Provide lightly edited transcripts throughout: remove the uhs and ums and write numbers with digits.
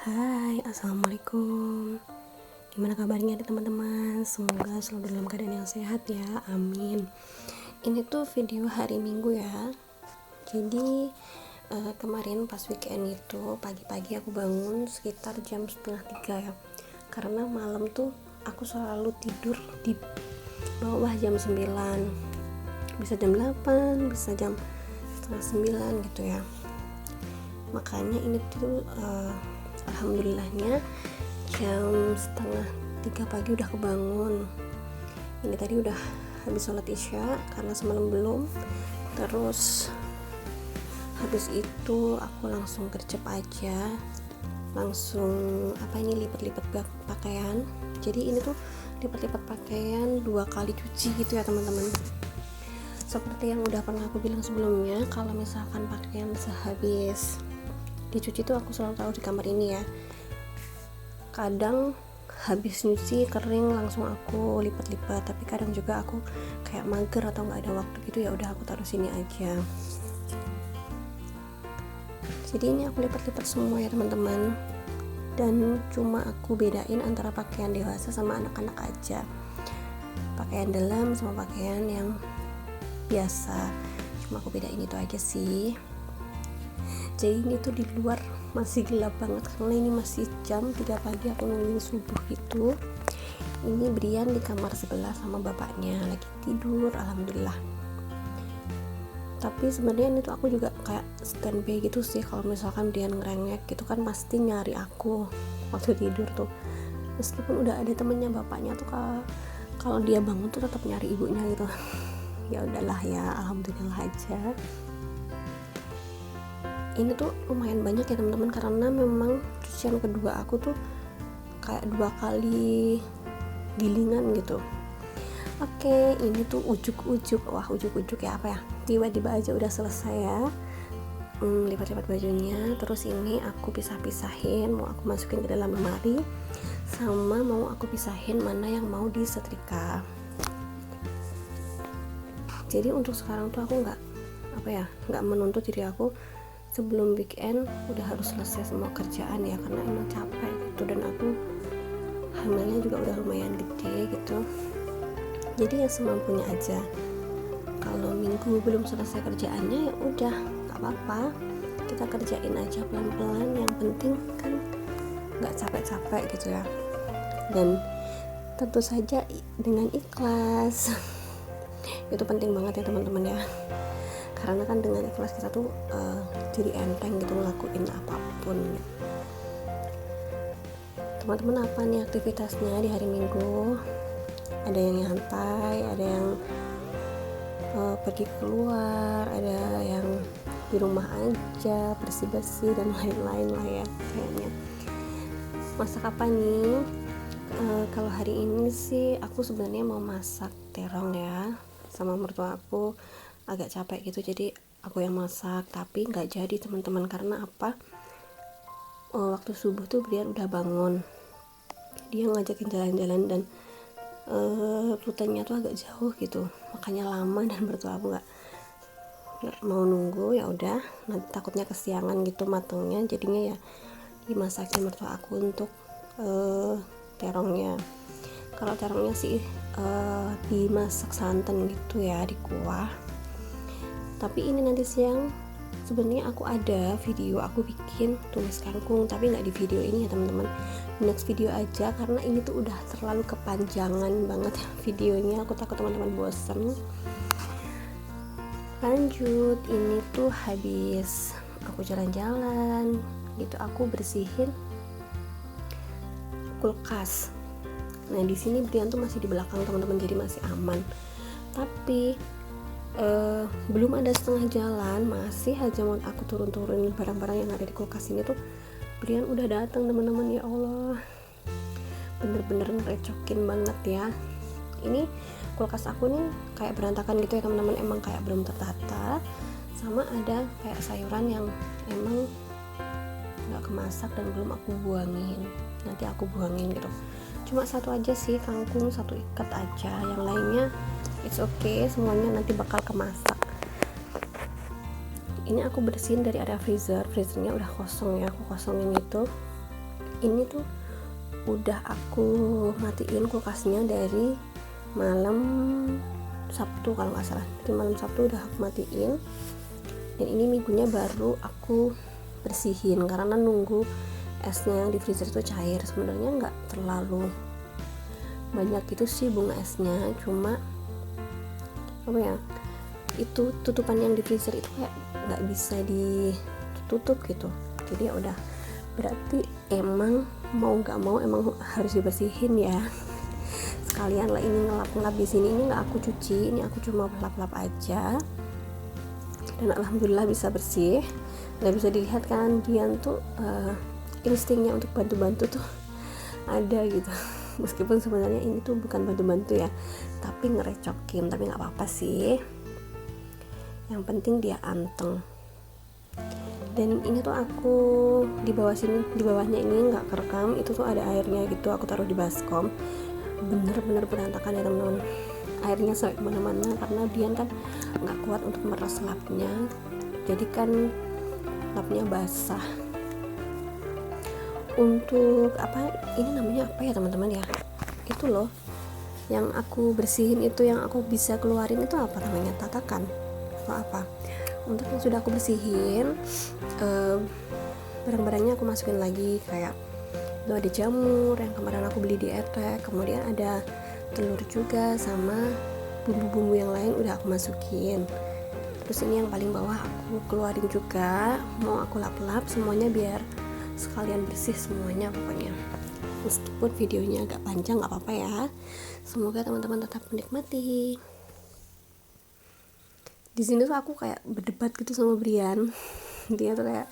Hai, assalamualaikum. Gimana kabarnya nih teman-teman? Semoga selalu dalam keadaan yang sehat ya, amin. Ini tuh video hari Minggu ya. Jadi kemarin pas weekend itu pagi-pagi aku bangun sekitar jam setengah 3 ya. Karena malam tuh aku selalu tidur di bawah jam 9, bisa jam 8, bisa jam setengah 9 gitu ya. Makanya ini tuh alhamdulillahnya jam setengah 3 pagi udah kebangun. Ini tadi udah habis sholat isya karena semalam belum. Terus habis itu aku langsung gercep aja, langsung lipat-lipat pakaian. Jadi ini tuh lipat-lipat pakaian 2 kali cuci gitu ya teman-teman. Seperti yang udah pernah aku bilang sebelumnya, kalau misalkan pakaian sehabis dicuci tuh aku selalu taruh di kamar ini ya. Kadang habis nyuci kering langsung aku lipat-lipat, tapi kadang juga aku kayak mager atau nggak ada waktu gitu, ya udah aku taruh sini aja. Jadi ini aku lipat-lipat semua ya teman-teman, dan cuma aku bedain antara pakaian dewasa sama anak-anak aja, pakaian dalam sama pakaian yang biasa, cuma aku bedain itu aja sih. Jadi ini tuh di luar masih gelap banget karena ini masih jam 3 pagi, aku nungguin subuh gitu. Ini Brian di kamar sebelah sama bapaknya lagi tidur, alhamdulillah. Tapi sebenarnya ini tuh aku juga kayak standby gitu sih, kalau misalkan Brian ngerengek gitu kan pasti nyari aku waktu tidur tuh. Meskipun udah ada temennya bapaknya tuh, kalau dia bangun tuh tetap nyari ibunya gitu. Ya udahlah ya, alhamdulillah aja. Ini tuh lumayan banyak ya teman-teman, karena memang cucian kedua aku tuh kayak 2 kali gilingan gitu. Oke, ini tuh ujuk-ujuk ya, tiba-tiba aja udah selesai ya. Lipat-lipat bajunya, terus ini aku pisah-pisahin, mau aku masukin ke dalam lemari, sama mau aku pisahin mana yang mau disetrika. Jadi untuk sekarang tuh aku nggak menuntut diri aku sebelum weekend udah harus selesai semua kerjaan ya, karena emang capek gitu, dan aku hamilnya juga udah lumayan gede gitu. Jadi ya semampunya aja. Kalau minggu belum selesai kerjaannya ya udah nggak apa-apa, kita kerjain aja pelan-pelan, yang penting kan nggak capek-capek gitu ya, dan tentu saja dengan ikhlas. Itu penting banget ya teman-teman ya, karena kan dengan ikhlas kita tuh jadi enteng gitu ngelakuin apapun. Teman-teman apa nih aktivitasnya di hari Minggu? Ada yang nyantai, ada yang pergi keluar, ada yang di rumah aja bersih-bersih dan lain-lain lah ya kayaknya. Masak apa nih? Kalau hari ini sih aku sebenarnya mau masak terong ya, sama mertua aku. Agak capek gitu, jadi aku yang masak, tapi nggak jadi teman-teman. Karena apa? Waktu subuh tuh Brian udah bangun, dia ngajakin jalan-jalan, dan rutenya tuh agak jauh gitu, makanya lama, dan mertua aku nggak mau nunggu. Ya udah, nanti takutnya kesiangan gitu matangnya, jadinya ya dimasakin mertua aku untuk terongnya. Kalau terongnya sih dimasak santan gitu ya, di kuah. Tapi ini nanti siang sebenarnya aku ada video aku bikin tumis kangkung, tapi nggak di video ini ya teman-teman, next video aja, karena ini tuh udah terlalu kepanjangan banget videonya, aku takut teman-teman bosen. Lanjut, ini tuh habis aku jalan-jalan gitu, aku bersihin kulkas. Nah di sini Brian tuh masih di belakang teman-teman, jadi masih aman. Tapi belum ada setengah jalan, masih aja mau aku turun-turunin barang-barang yang ada di kulkas ini tuh Brian udah datang teman-teman. Ya Allah, bener-bener ngerecokin banget ya. Ini kulkas aku nih kayak berantakan gitu ya teman-teman, emang kayak belum tertata, sama ada kayak sayuran yang emang nggak kemasak dan belum aku buangin, nanti aku buangin gitu. Cuma satu aja sih, kangkung satu ikat aja, yang lainnya it's okay, semuanya nanti bakal kemasak. Ini aku bersihin dari area freezernya udah kosong ya, aku kosongin itu. ini tuh udah aku matiin kulkasnya dari malam Sabtu kalau nggak salah. Jadi malam Sabtu udah aku matiin, dan ini minggunya baru aku bersihin karena nunggu esnya yang di freezer itu cair. Sebenarnya nggak terlalu banyak gitu sih bunga esnya, cuma apa ya, itu tutupan yang di freezer itu kayak nggak bisa ditutup gitu. Jadi ya udah, berarti emang mau nggak mau emang harus dibersihin ya. Sekalian lah ini ngelap-ngelap di sini. Ini nggak aku cuci, ini aku cuma lap-lap aja, dan alhamdulillah bisa bersih. Nggak bisa dilihat kan, Dian tuh instingnya untuk bantu-bantu tuh ada gitu. Meskipun sebenarnya ini tuh bukan bantu-bantu ya, tapi ngerecokin, tapi nggak apa-apa sih, yang penting dia anteng. Dan ini tuh aku di bawah sini, di bawahnya ini nggak kerekam, itu tuh ada airnya gitu, aku taruh di baskom. Bener-bener berantakan ya teman-teman, airnya sampai kemana-mana karena Dian kan nggak kuat untuk meras lapnya, jadi kan lapnya basah. Untuk apa ini namanya apa ya teman-teman ya, itu loh yang aku bersihin itu, yang aku bisa keluarin itu apa namanya, tatakan atau apa. Untuk yang sudah aku bersihin, barang-barangnya aku masukin lagi, kayak itu ada jamur yang kemarin aku beli di Etek, kemudian ada telur juga sama bumbu-bumbu yang lain udah aku masukin. Terus ini yang paling bawah aku keluarin juga, mau aku lap-lap semuanya biar sekalian bersih semuanya pokoknya. Meskipun videonya agak panjang, nggak apa-apa ya, semoga teman-teman tetap menikmati. Di sini tuh aku kayak berdebat gitu sama Brian. Dia tuh kayak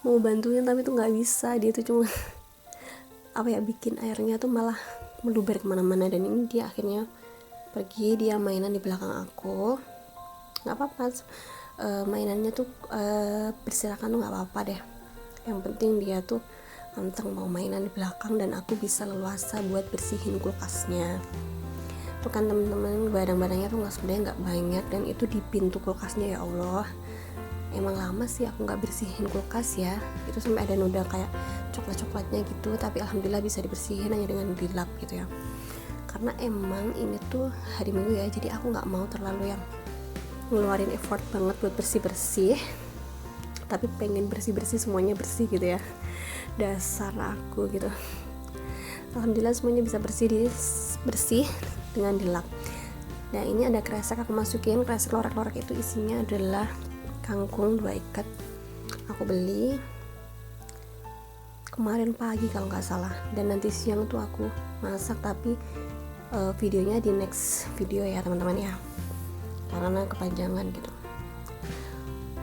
mau bantuin tapi tuh nggak bisa, dia tuh cuma apa ya, bikin airnya tuh malah meluber kemana-mana. Dan ini dia akhirnya pergi, dia mainan di belakang aku. Nggak apa-apa, mainannya tuh berserakan tuh nggak apa-apa deh, yang penting dia tuh anteng mau mainan di belakang dan aku bisa leluasa buat bersihin kulkasnya. Tuh kan teman-teman, barang-barangnya tuh sebenarnya nggak banyak, dan itu di pintu kulkasnya. Ya Allah, emang lama sih aku nggak bersihin kulkas ya, itu sampai ada noda kayak coklat-coklatnya gitu, tapi alhamdulillah bisa dibersihin hanya dengan dilap gitu ya. Karena emang ini tuh hari Minggu ya, jadi aku nggak mau terlalu yang ngeluarin effort banget buat bersih-bersih, tapi pengen bersih-bersih semuanya bersih gitu ya, dasar aku gitu. Alhamdulillah semuanya bisa bersih dengan dilap. Nah ini ada kresek aku masukin. Kresek lorak-lorak itu isinya adalah kangkung 2 ikat, aku beli kemarin pagi kalau nggak salah, dan nanti siang tuh aku masak, tapi videonya di next video ya teman-teman ya, karena kepanjangan gitu.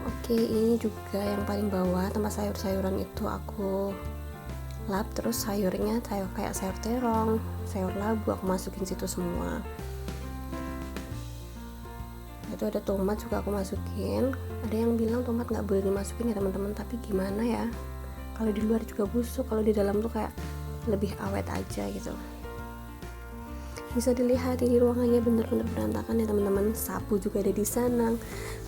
Oke, ini juga yang paling bawah tempat sayur-sayuran itu aku lap, terus sayurnya kayak sayur terong, sayur labu aku masukin situ semua. Itu ada tomat juga aku masukin. Ada yang bilang tomat nggak boleh dimasukin ya teman-teman, tapi gimana ya, kalau di luar juga busuk, kalau di dalam tuh kayak lebih awet aja gitu. Bisa dilihat ini ruangannya bener-bener berantakan ya teman-teman. Sapu juga ada di sana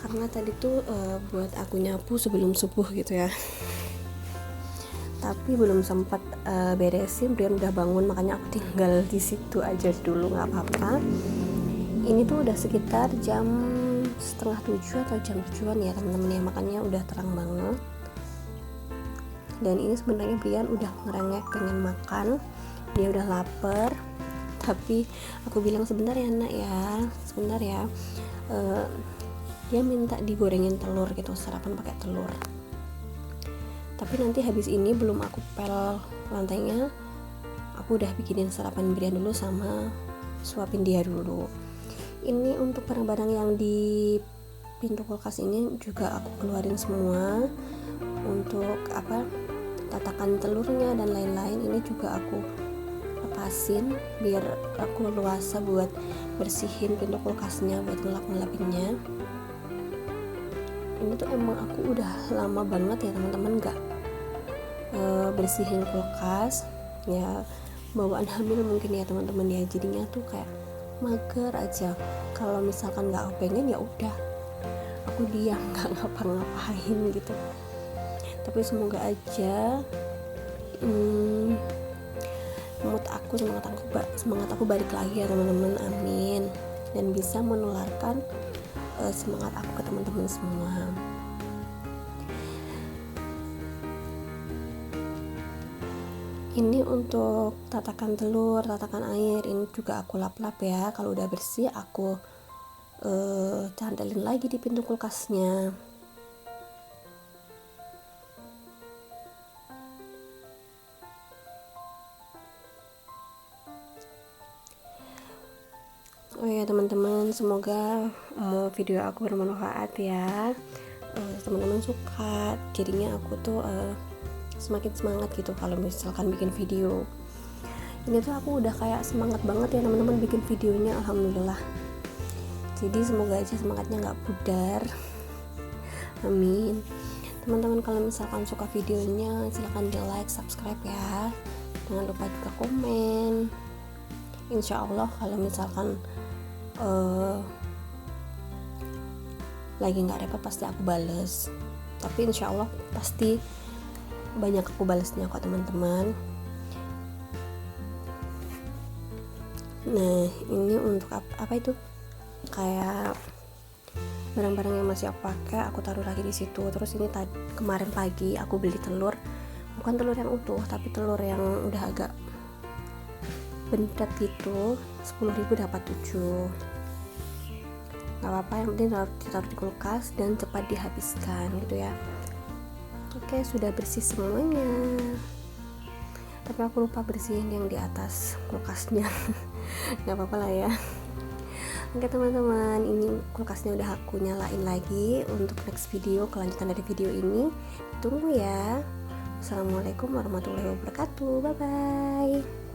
karena tadi tuh buat aku nyapu sebelum subuh gitu ya, tapi belum sempat beresin. Brian udah bangun, makanya aku tinggal di situ aja dulu, nggak apa-apa. Ini tuh udah sekitar jam 6:30 atau jam 7-an ya teman-teman ya, makanya udah terang banget. Dan ini sebenarnya Brian udah ngerengek pengen makan, dia udah lapar, tapi aku bilang sebentar ya nak ya, sebentar ya. Dia minta digorengin telur gitu, sarapan pakai telur. Tapi nanti habis ini belum aku pel lantainya, aku udah bikinin sarapan Brian dulu sama suapin dia dulu. Ini untuk barang-barang yang di pintu kulkas ini juga aku keluarin semua. Untuk apa, tatakan telurnya dan lain-lain ini juga aku lepasin biar aku leluasa buat bersihin pintu kulkasnya, buat ngelap-ngelapinnya. Ini tuh emang aku udah lama banget ya teman-teman gak bersihin kulkas ya, bawaan hamil mungkin ya teman-teman ya, jadinya tuh kayak mager aja. Kalau misalkan nggak aku pengen ya udah aku diam, nggak ngapa-ngapain gitu. Tapi semoga aja mood aku, semangat aku balik lagi ya teman-teman, amin, dan bisa menularkan semangat aku ke teman-teman semua. Ini untuk tatakan telur, tatakan air, ini juga aku lap-lap ya. Kalau udah bersih aku cantelin lagi di pintu kulkasnya. Oh ya teman-teman, semoga video aku bermanfaat ya. Teman-teman suka, jadinya aku tuh semakin semangat gitu kalau misalkan bikin video. Ini tuh aku udah kayak semangat banget ya teman-teman bikin videonya, alhamdulillah. Jadi semoga aja semangatnya nggak pudar, amin. Teman-teman kalau misalkan suka videonya silahkan di like, subscribe ya, jangan lupa juga komen. Insya Allah kalau misalkan lagi nggak repot pasti aku bales, tapi insya Allah pasti banyak aku balesnya kok teman-teman. Nah ini untuk apa itu, kayak barang-barang yang masih aku pakai aku taruh lagi di situ. Terus ini kemarin pagi aku beli telur, bukan telur yang utuh tapi telur yang udah agak bentet gitu, 10.000 dapat 7. Gak apa-apa, yang penting ditaruh di kulkas dan cepat dihabiskan gitu ya. Oke, sudah bersih semuanya, tapi aku lupa bersihin yang di atas kulkasnya. Gak apa-apa lah ya. Oke teman-teman, ini kulkasnya udah aku nyalain lagi. Untuk next video, kelanjutan dari video ini tunggu ya. Assalamualaikum warahmatullahi wabarakatuh, bye bye.